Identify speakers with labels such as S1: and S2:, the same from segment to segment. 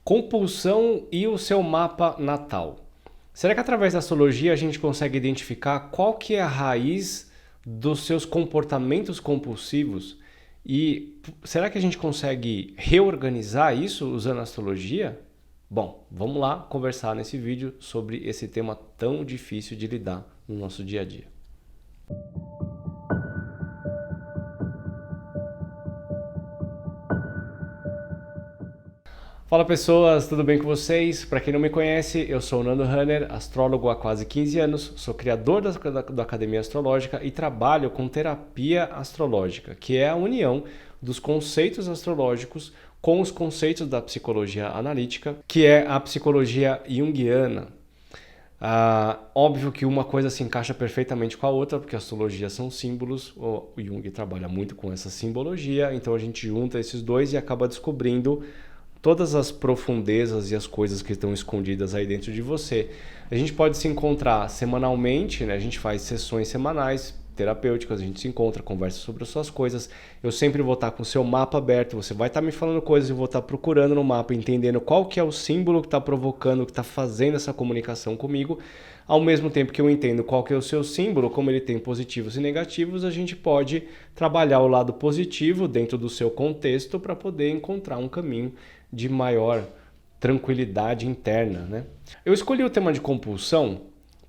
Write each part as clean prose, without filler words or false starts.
S1: Compulsão e o seu mapa natal. Será que através da astrologia a gente consegue identificar qual que é a raiz dos seus comportamentos compulsivos? E será que a gente consegue reorganizar isso usando a astrologia? Bom, vamos lá conversar nesse vídeo sobre esse tema tão difícil de lidar no nosso dia a dia. Fala pessoas, tudo bem com vocês? Para quem não me conhece, eu sou o Nando Hanner, astrólogo há quase 15 anos, sou criador da Academia Astrológica e trabalho com terapia astrológica, que é a união dos conceitos astrológicos com os conceitos da psicologia analítica, que é a psicologia junguiana. Óbvio que uma coisa se encaixa perfeitamente com a outra, porque a astrologia são símbolos, o Jung trabalha muito com essa simbologia, então a gente junta esses dois e acaba descobrindo todas as profundezas e as coisas que estão escondidas aí dentro de você. A gente pode se encontrar semanalmente, né? A gente faz sessões semanais terapêuticas, a gente se encontra, conversa sobre as suas coisas. Eu sempre vou estar com o seu mapa aberto, você vai estar me falando coisas e eu vou estar procurando no mapa, entendendo qual que é o símbolo que está provocando, que está fazendo essa comunicação comigo. Ao mesmo tempo que eu entendo qual que é o seu símbolo, como ele tem positivos e negativos, a gente pode trabalhar o lado positivo dentro do seu contexto para poder encontrar um caminho de maior tranquilidade interna, né? Eu escolhi o tema de compulsão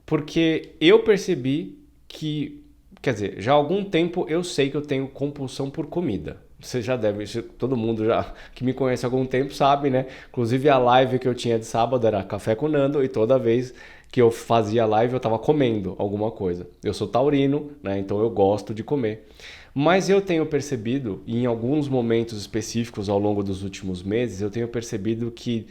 S1: porque eu percebi que, quer dizer, já há algum tempo eu sei que eu tenho compulsão por comida. Você já deve, todo mundo já que me conhece há algum tempo sabe, né? Inclusive a live que eu tinha de sábado era Café com Nando e toda vez que eu fazia live eu estava comendo alguma coisa. Eu sou taurino, né? Então eu gosto de comer. Mas eu tenho percebido, em alguns momentos específicos ao longo dos últimos meses, eu tenho percebido que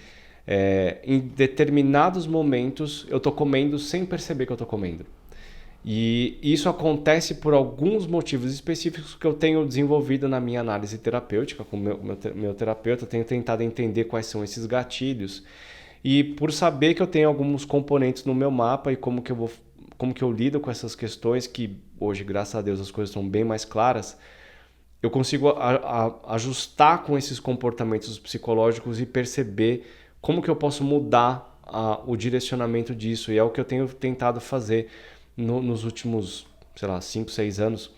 S1: em determinados momentos eu estou comendo sem perceber que eu estou comendo. E isso acontece por alguns motivos específicos que eu tenho desenvolvido na minha análise terapêutica, com o meu terapeuta, eu tenho tentado entender quais são esses gatilhos. E por saber que eu tenho alguns componentes no meu mapa e como que eu lido com essas questões, que hoje, graças a Deus, as coisas estão bem mais claras, eu consigo ajustar com esses comportamentos psicológicos e perceber como que eu posso mudar o direcionamento disso. E é o que eu tenho tentado fazer nos últimos, sei lá, 5, 6 anos.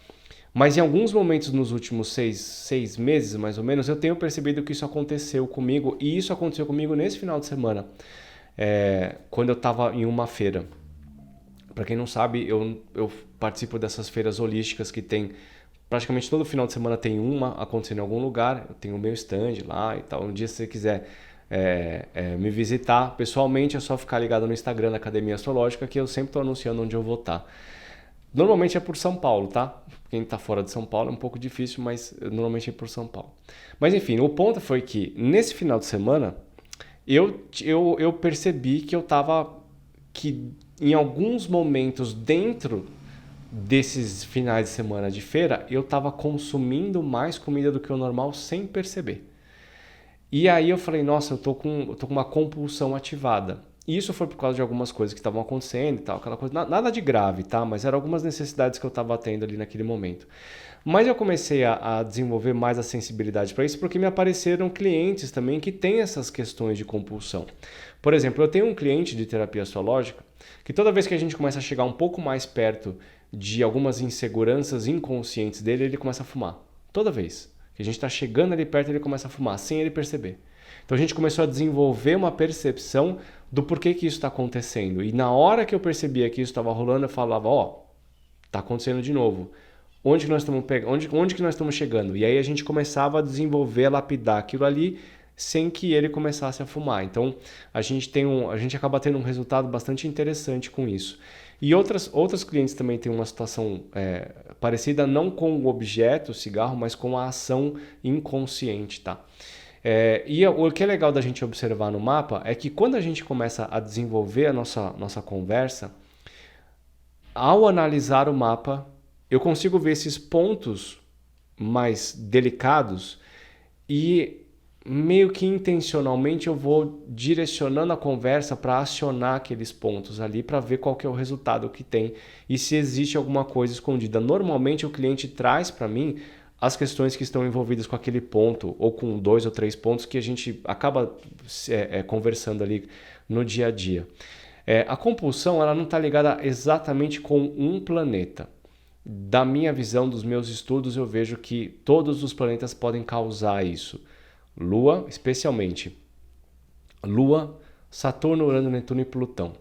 S1: Mas em alguns momentos nos últimos seis meses, mais ou menos, eu tenho percebido que isso aconteceu comigo. E isso aconteceu comigo nesse final de semana, quando eu estava em uma feira. Para quem não sabe, eu participo dessas feiras holísticas que tem praticamente todo final de semana tem uma acontecendo em algum lugar. Eu tenho o meu stand lá e tal. Um dia se você quiser me visitar pessoalmente, é só ficar ligado no Instagram da Academia Astrológica, que eu sempre estou anunciando onde eu vou estar. Normalmente é por São Paulo, tá? Quem está fora de São Paulo é um pouco difícil, mas normalmente é por São Paulo. Mas enfim, o ponto foi que nesse final de semana eu percebi que eu estava que em alguns momentos dentro desses finais de semana de feira eu estava consumindo mais comida do que o normal sem perceber. E aí eu falei, nossa, eu tô com uma compulsão ativada. E isso foi por causa de algumas coisas que estavam acontecendo e tal, aquela coisa, nada de grave, tá? Mas eram algumas necessidades que eu estava tendo ali naquele momento. Mas eu comecei a desenvolver mais a sensibilidade para isso porque me apareceram clientes também que têm essas questões de compulsão. Por exemplo, eu tenho um cliente de terapia astrológica que toda vez que a gente começa a chegar um pouco mais perto de algumas inseguranças inconscientes dele, ele começa a fumar. Toda vez que a gente está chegando ali perto, ele começa a fumar, sem ele perceber. Então a gente começou a desenvolver uma percepção do porquê que isso está acontecendo. E na hora que eu percebia que isso estava rolando, eu falava, está acontecendo de novo. Onde que nós estamos onde que nós estamos chegando? E aí a gente começava a desenvolver, a lapidar aquilo ali, sem que ele começasse a fumar. Então a gente acaba tendo um resultado bastante interessante com isso. E outras clientes também têm uma situação parecida, não com o objeto, o cigarro, mas com a ação inconsciente, tá? E o que é legal da gente observar no mapa é que quando a gente começa a desenvolver a nossa conversa, ao analisar o mapa, eu consigo ver esses pontos mais delicados e meio que intencionalmente eu vou direcionando a conversa para acionar aqueles pontos ali para ver qual que é o resultado que tem e se existe alguma coisa escondida. Normalmente o cliente traz para mim as questões que estão envolvidas com aquele ponto, ou com 2 ou 3 pontos que a gente acaba conversando ali no dia a dia. A compulsão ela não está ligada exatamente com um planeta. Da minha visão, dos meus estudos, eu vejo que todos os planetas podem causar isso. Lua, especialmente. Lua, Saturno, Urano, Netuno e Plutão.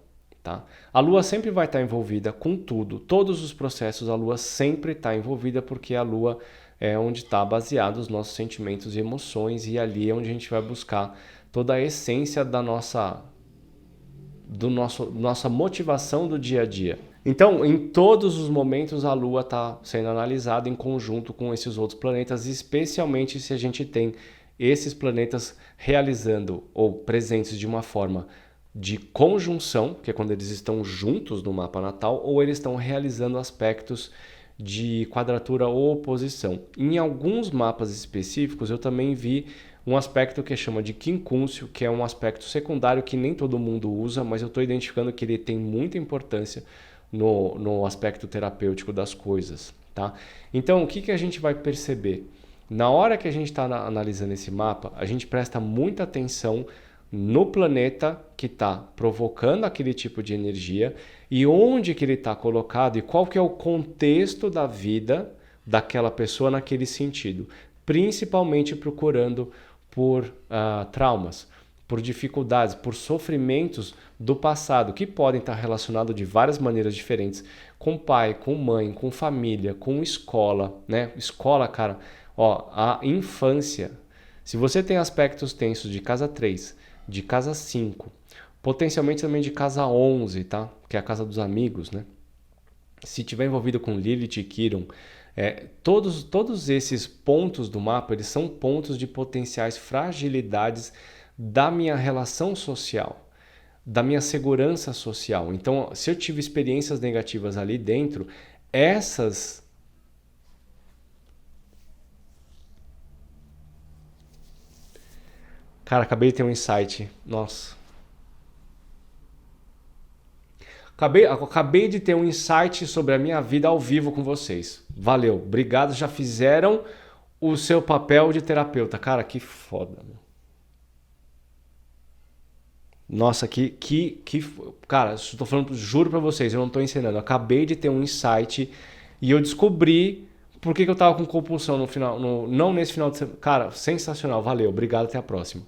S1: Tá? A Lua sempre vai estar envolvida com tudo. Todos os processos, a Lua sempre está envolvida porque a Lua é onde está baseado os nossos sentimentos e emoções e ali é onde a gente vai buscar toda a essência da nossa motivação do dia a dia. Então, em todos os momentos, a Lua está sendo analisada em conjunto com esses outros planetas, especialmente se a gente tem esses planetas realizando ou presentes de uma forma de conjunção, que é quando eles estão juntos no mapa natal, ou eles estão realizando aspectos de quadratura ou oposição. Em alguns mapas específicos, eu também vi um aspecto que chama de quincúncio, que é um aspecto secundário que nem todo mundo usa, mas eu estou identificando que ele tem muita importância no aspecto terapêutico das coisas. Tá? Então, o que a gente vai perceber? Na hora que a gente está analisando esse mapa, a gente presta muita atenção no planeta que está provocando aquele tipo de energia e onde que ele está colocado e qual que é o contexto da vida daquela pessoa naquele sentido, principalmente procurando por traumas, por dificuldades, por sofrimentos do passado, que podem estar relacionados de várias maneiras diferentes, com pai, com mãe, com família, com escola, né? Escola, cara, ó, a infância. Se você tem aspectos tensos de casa 3, de casa 5, potencialmente também de casa 11, tá? Que é a casa dos amigos, né? Se tiver envolvido com Lilith e Quiron, todos esses pontos do mapa, eles são pontos de potenciais fragilidades da minha relação social, da minha segurança social. Então, se eu tive experiências negativas ali dentro, essas... Cara, acabei de ter um insight. Nossa. Acabei de ter um insight sobre a minha vida ao vivo com vocês. Valeu, obrigado, já fizeram o seu papel de terapeuta. Cara, que foda, meu. Nossa, cara, estou falando, juro pra vocês, eu não estou ensinando. Eu acabei de ter um insight e eu descobri por que eu tava com compulsão no final, não nesse final de semana. Cara, sensacional, valeu, obrigado, até a próxima.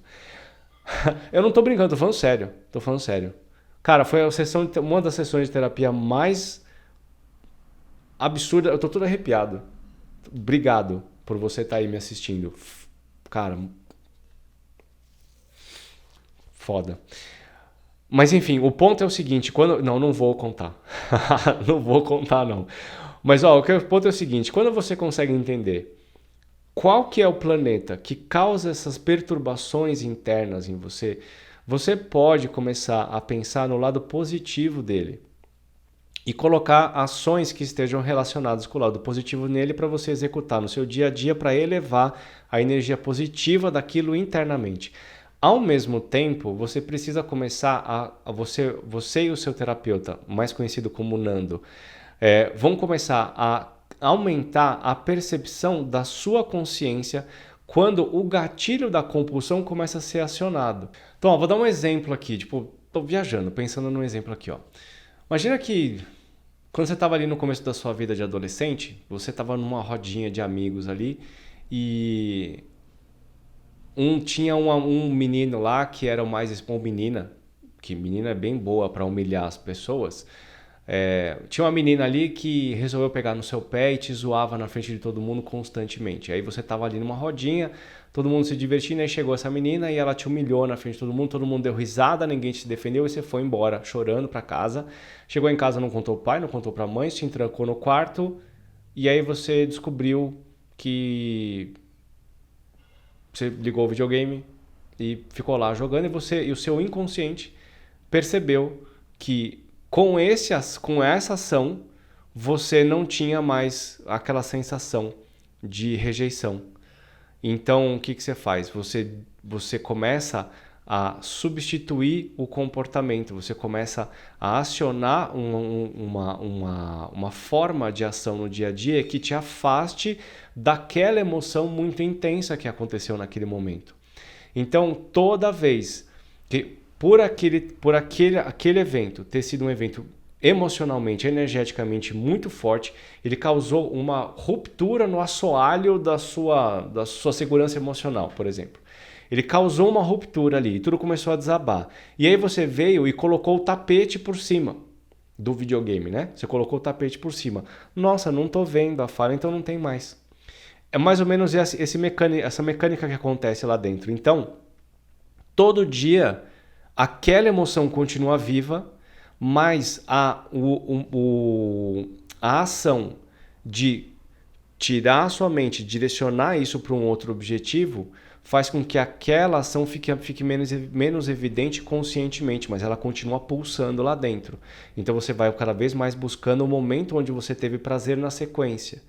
S1: Eu não tô brincando, tô falando sério, tô falando sério. Cara, foi uma das sessões de terapia mais absurda. Eu tô todo arrepiado. Obrigado por você estar aí me assistindo. Cara, foda. Mas enfim, o ponto é o seguinte, não vou contar. Não vou contar não. Mas ó, o ponto é o seguinte, quando você consegue entender qual que é o planeta que causa essas perturbações internas em você, você pode começar a pensar no lado positivo dele e colocar ações que estejam relacionadas com o lado positivo nele para você executar no seu dia a dia para elevar a energia positiva daquilo internamente. Ao mesmo tempo, você precisa começar você e o seu terapeuta, mais conhecido como Nando, vão começar a aumentar a percepção da sua consciência quando o gatilho da compulsão começa a ser acionado. Então, ó, vou dar um exemplo aqui, tô viajando, pensando num exemplo aqui, ó. Imagina que quando você estava ali no começo da sua vida de adolescente, você estava numa rodinha de amigos ali e tinha um menino lá que era o mais... Ou menina, que menina é bem boa para humilhar as pessoas. Tinha uma menina ali que resolveu pegar no seu pé e te zoava na frente de todo mundo constantemente. Aí você tava ali numa rodinha, todo mundo se divertindo, aí chegou essa menina e ela te humilhou na frente de todo mundo deu risada, ninguém te defendeu e você foi embora chorando pra casa. Chegou em casa, não contou pro pai, não contou pra mãe, se trancou no quarto e aí você descobriu que você ligou o videogame e ficou lá jogando e o seu inconsciente percebeu que com essa ação, você não tinha mais aquela sensação de rejeição. Então, o que você faz? Você começa a substituir o comportamento, você começa a acionar uma forma de ação no dia a dia que te afaste daquela emoção muito intensa que aconteceu naquele momento. Então, toda vez que aquele evento ter sido um evento emocionalmente, energeticamente muito forte, ele causou uma ruptura no assoalho da sua segurança emocional, por exemplo. Ele causou uma ruptura ali e tudo começou a desabar. E aí você veio e colocou o tapete por cima do videogame, né? Você colocou o tapete por cima. Nossa, não tô vendo a falha, então não tem mais. É mais ou menos essa mecânica que acontece lá dentro. Então, todo dia, aquela emoção continua viva, mas a ação de tirar a sua mente, direcionar isso para um outro objetivo, faz com que aquela ação fique menos evidente conscientemente, mas ela continua pulsando lá dentro. Então você vai cada vez mais buscando o momento onde você teve prazer na sequência.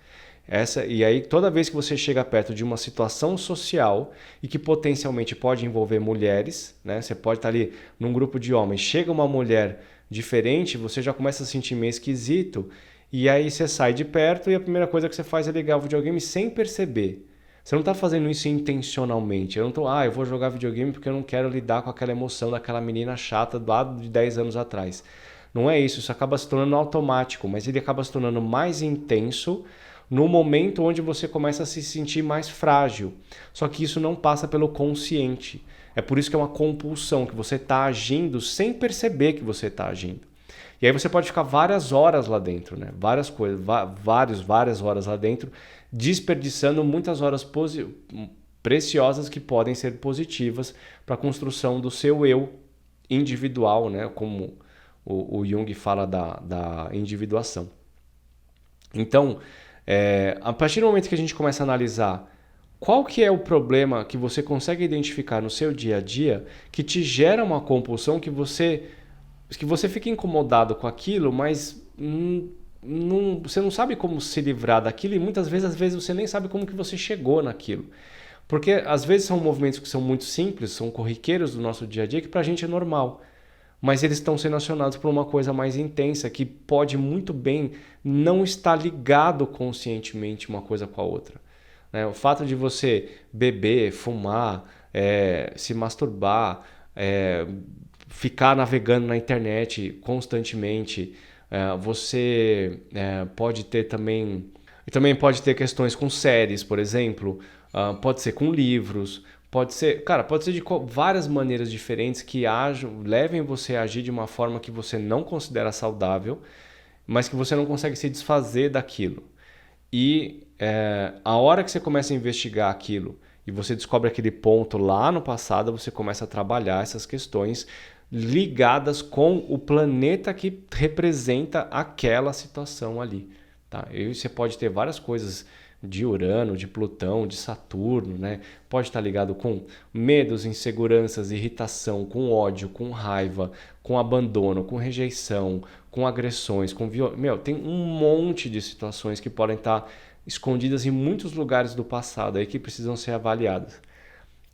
S1: E aí, toda vez que você chega perto de uma situação social e que potencialmente pode envolver mulheres, né? Você pode estar ali num grupo de homens, chega uma mulher diferente, você já começa a sentir meio esquisito, e aí você sai de perto e a primeira coisa que você faz é ligar o videogame sem perceber. Você não está fazendo isso intencionalmente. Eu vou jogar videogame porque eu não quero lidar com aquela emoção daquela menina chata lá de 10 anos atrás. Não é isso acaba se tornando automático, mas ele acaba se tornando mais intenso no momento onde você começa a se sentir mais frágil. Só que isso não passa pelo consciente. É por isso que é uma compulsão, que você está agindo sem perceber que você está agindo. E aí você pode ficar várias horas lá dentro, né? Várias coisas, várias horas lá dentro, desperdiçando muitas horas preciosas que podem ser positivas para a construção do seu eu individual, né? Como o Jung fala da individuação. Então, a partir do momento que a gente começa a analisar qual que é o problema que você consegue identificar no seu dia a dia que te gera uma compulsão que você fica incomodado com aquilo, mas você não sabe como se livrar daquilo e muitas vezes, você nem sabe como que você chegou naquilo. Porque às vezes são movimentos que são muito simples, são corriqueiros do nosso dia a dia que pra gente é normal. Mas eles estão sendo acionados por uma coisa mais intensa que pode muito bem não estar ligado conscientemente uma coisa com a outra. O fato de você beber, fumar, se masturbar, ficar navegando na internet constantemente, você pode ter também pode ter questões com séries, por exemplo, pode ser com livros, pode ser de várias maneiras diferentes que levem você a agir de uma forma que você não considera saudável, mas que você não consegue se desfazer daquilo. E a hora que você começa a investigar aquilo e você descobre aquele ponto lá no passado, você começa a trabalhar essas questões ligadas com o planeta que representa aquela situação ali. Tá? E você pode ter várias coisas de Urano, de Plutão, de Saturno, né? Pode estar ligado com medos, inseguranças, irritação, com ódio, com raiva, com abandono, com rejeição, com agressões, com violência. Tem um monte de situações que podem estar escondidas em muitos lugares do passado aí que precisam ser avaliadas.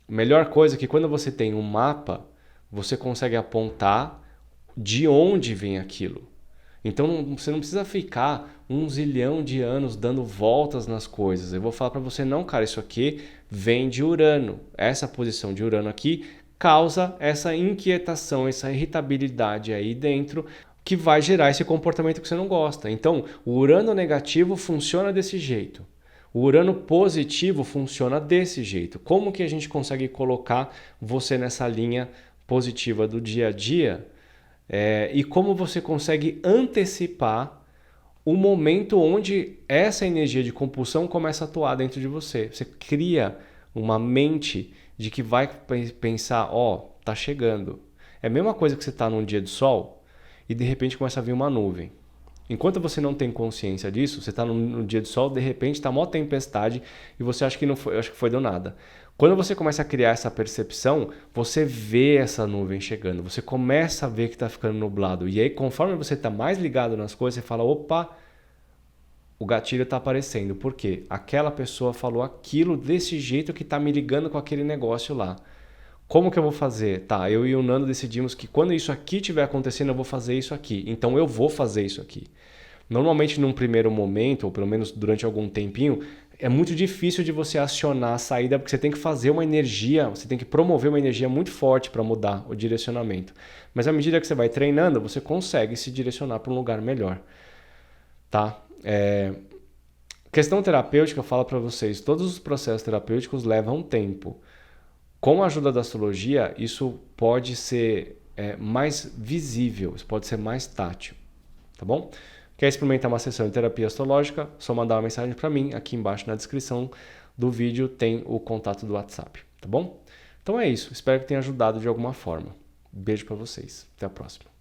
S1: A melhor coisa é que quando você tem um mapa, você consegue apontar de onde vem aquilo. Então você não precisa ficar 1 zilhão de anos dando voltas nas coisas. Eu vou falar para você, não, cara, isso aqui vem de Urano. Essa posição de Urano aqui causa essa inquietação, essa irritabilidade aí dentro, que vai gerar esse comportamento que você não gosta. Então, o Urano negativo funciona desse jeito. O Urano positivo funciona desse jeito. Como que a gente consegue colocar você nessa linha positiva do dia a dia? E como você consegue antecipar o momento onde essa energia de compulsão começa a atuar dentro de você. Você cria uma mente de que vai pensar, tá chegando. É a mesma coisa que você está num dia de sol e de repente começa a vir uma nuvem. Enquanto você não tem consciência disso, você está num dia de sol, de repente está mó tempestade e você acha que não foi, acha que foi do nada. Quando você começa a criar essa percepção, você vê essa nuvem chegando, você começa a ver que está ficando nublado. E aí, conforme você está mais ligado nas coisas, você fala, opa, o gatilho está aparecendo. Por quê? Aquela pessoa falou aquilo desse jeito que está me ligando com aquele negócio lá. Como que eu vou fazer? Tá, eu e o Nando decidimos que quando isso aqui estiver acontecendo, eu vou fazer isso aqui. Então eu vou fazer isso aqui. Normalmente, num primeiro momento, ou pelo menos durante algum tempinho, é muito difícil de você acionar a saída, porque você tem que fazer uma energia, você tem que promover uma energia muito forte para mudar o direcionamento. Mas à medida que você vai treinando, você consegue se direcionar para um lugar melhor. Tá? Questão terapêutica, eu falo para vocês, todos os processos terapêuticos levam tempo. Com a ajuda da astrologia, isso pode ser mais visível, isso pode ser mais tátil. Tá bom? Quer experimentar uma sessão de terapia astrológica? Só mandar uma mensagem para mim. Aqui embaixo na descrição do vídeo tem o contato do WhatsApp, tá bom? Então é isso. Espero que tenha ajudado de alguma forma. Beijo para vocês. Até a próxima.